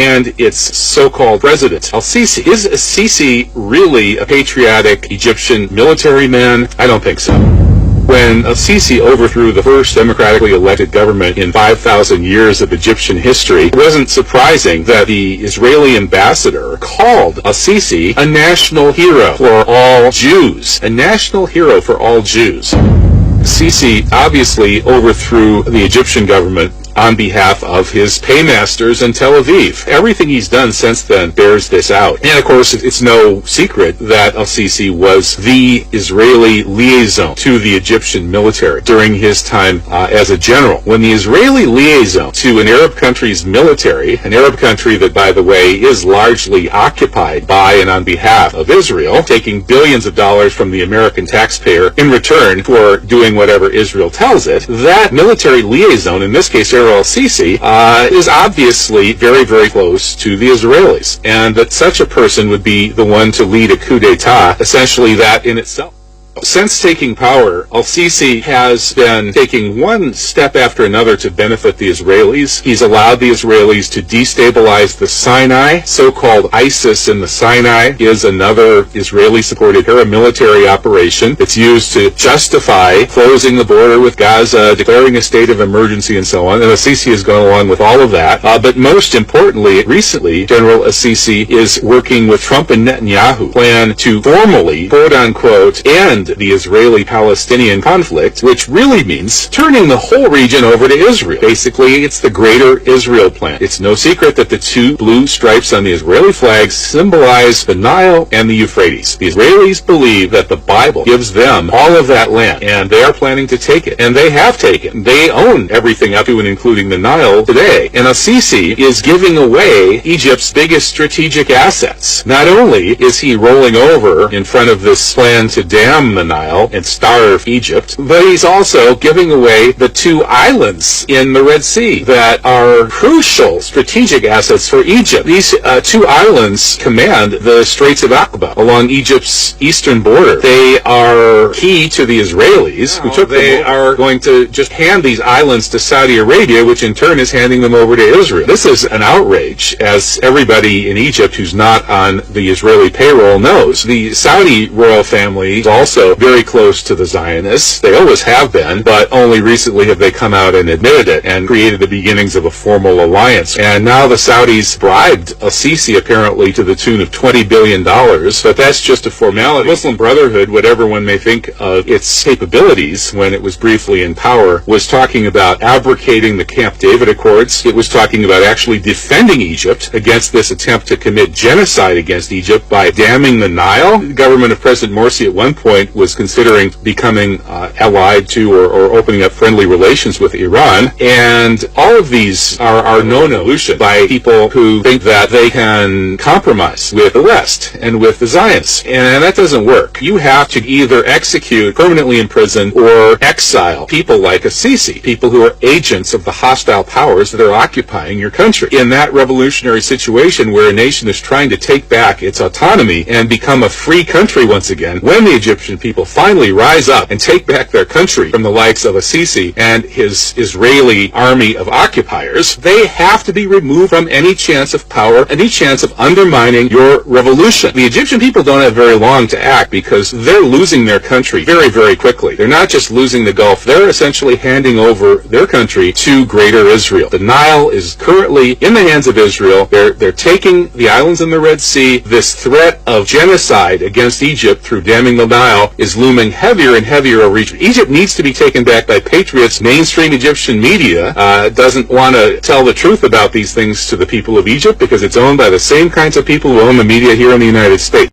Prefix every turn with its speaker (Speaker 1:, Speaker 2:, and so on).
Speaker 1: and its so-called president. Al-Sisi. Is Sisi really a patriotic Egyptian military man? I don't think so. When Al-Sisi overthrew the first democratically elected government in 5,000 years of Egyptian history, it wasn't surprising that the Israeli ambassador called Al-Sisi a national hero for all Jews. A national hero for all Jews. Sisi obviously overthrew the Egyptian government on behalf of his paymasters in Tel Aviv. Everything he's done since then bears this out. And of course, it's no secret that Al-Sisi was the Israeli liaison to the Egyptian military during his time as a general. When the Israeli liaison to an Arab country's military, an Arab country that, by the way, is largely occupied by and on behalf of Israel, taking billions of dollars from the American taxpayer in return for doing whatever Israel tells it, that military liaison, in this case Al-Sisi, is obviously very, very close to the Israelis, and that such a person would be the one to lead a coup d'etat, essentially that in itself. Since taking power, Al-Sisi has been taking one step after another to benefit the Israelis. He's allowed the Israelis to destabilize the Sinai. So-called ISIS in the Sinai is another Israeli-supported paramilitary operation that's used to justify closing the border with Gaza, declaring a state of emergency, and so on. And Al-Sisi has gone along with all of that. But most importantly, recently, General Al-Sisi is working with Trump and Netanyahu, plan to formally, quote-unquote, end the Israeli-Palestinian conflict, which really means turning the whole region over to Israel. Basically, it's the Greater Israel Plan. It's no secret that the two blue stripes on the Israeli flags symbolize the Nile and the Euphrates. The Israelis believe that the Bible gives them all of that land, and they are planning to take it. And they have taken. They own everything up to and including the Nile today. And Al-Sisi is giving away Egypt's biggest strategic assets. Not only is he rolling over in front of this plan to dam the Nile and starve Egypt, but he's also giving away the two islands in the Red Sea that are crucial strategic assets for Egypt. These two islands command the Straits of Aqaba along Egypt's eastern border. They are key to the Israelis, who took them. They are going to just hand these islands to Saudi Arabia, which in turn is handing them over to Israel. This is an outrage, as everybody in Egypt who's not on the Israeli payroll knows. The Saudi royal family is also very close to the Zionists. They always have been, but only recently have they come out and admitted it and created the beginnings of a formal alliance. And now the Saudis bribed Al-Sisi apparently to the tune of $20 billion, but that's just a formality. Muslim Brotherhood, whatever one may think of its capabilities when it was briefly in power, was talking about abrogating the Camp David Accords. It was talking about actually defending Egypt against this attempt to commit genocide against Egypt by damming the Nile. The government of President Morsi at one point was considering becoming allied to or opening up friendly relations with Iran. And all of these are no-no by people who think that they can compromise with the West and with the Zionists. And that doesn't work. You have to either execute, permanently imprison, or exile people like Al-Sisi, people who are agents of the hostile powers that are occupying your country. In that revolutionary situation where a nation is trying to take back its autonomy and become a free country once again, when the Egyptian people finally rise up and take back their country from the likes of Al-Sisi and his Israeli army of occupiers, they have to be removed from any chance of power, any chance of undermining your revolution. The Egyptian people don't have very long to act because they're losing their country very, very quickly. They're not just losing the Gulf, they're essentially handing over their country to Greater Israel. The Nile is currently in the hands of Israel. They're taking the islands in the Red Sea. This threat of genocide against Egypt through damming the Nile is looming heavier and heavier over Egypt. Egypt needs to be taken back by patriots. Mainstream Egyptian media doesn't want to tell the truth about these things to the people of Egypt because it's owned by the same kinds of people who own the media here in the United States.